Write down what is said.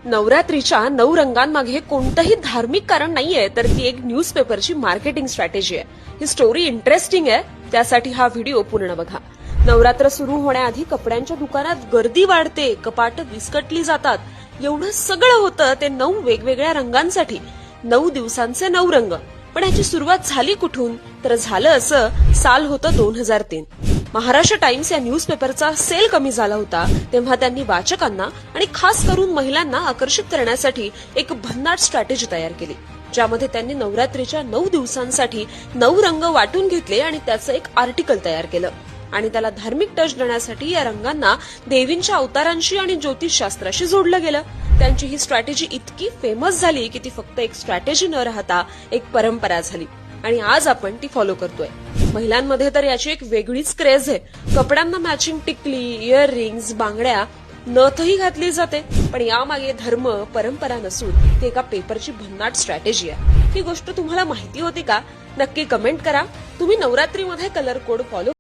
नवरात्रीच्या 9 रंगांमागे कोणतंही धार्मिक कारण नाहीये, तर ती एक न्यूजपेपरची मार्केटिंग स्ट्रॅटेजी आहे. ही स्टोरी इंटरेस्टिंग आहे, त्यासाठी हा व्हिडिओ पूर्ण बघा. नवरात्र सुरू होण्याआधी कपड्यांच्या दुकानात गर्दी वाढते, कपाट विस्कटली जातात. एवढं सगळं होतं ते 9 वेगवेगळ्या रंगांसाठी. 9 दिवसांचे 9 रंग. पण याची सुरुवात झाली कुठून? तर झालं असं, साल होतं 2003. महाराष्ट्र टाइम्स या न्यूजपेपरचा सेल कमी झाला होता, तेव्हा त्यांनी वाचकांना आणि खास करून महिलांना आकर्षित करण्यासाठी एक भन्नाट स्ट्रॅटेजी तयार केली, ज्यामध्ये त्यांनी नवरात्रीच्या 9 दिवसांसाठी 9 रंग वाटून घेतले आणि त्याचं एक आर्टिकल तयार केलं. आणि त्याला धार्मिक टच देण्यासाठी या रंगांना देवींच्या अवतारांशी आणि ज्योतिषशास्त्राशी जोडलं गेलं. त्यांची ही स्ट्रॅटेजी इतकी फेमस झाली की ती फक्त एक स्ट्रॅटेजी न राहता एक परंपरा झाली आणि आज आपण ती फॉलो करतोय. महिलांमध्ये तर याची एक वेगळीच क्रेज आहे. कपड्यांना मॅचिंग टिकली, इयररिंग्स, बांगड्या, नथही घातली जाते. पण यामागे धर्म, परंपरा नसून ती एका पेपरची भन्नाट स्ट्रॅटेजी आहे. ही गोष्ट तुम्हाला माहिती होती का? नक्की कमेंट करा. तुम्ही नवरात्रीमध्ये कलर कोड फॉलो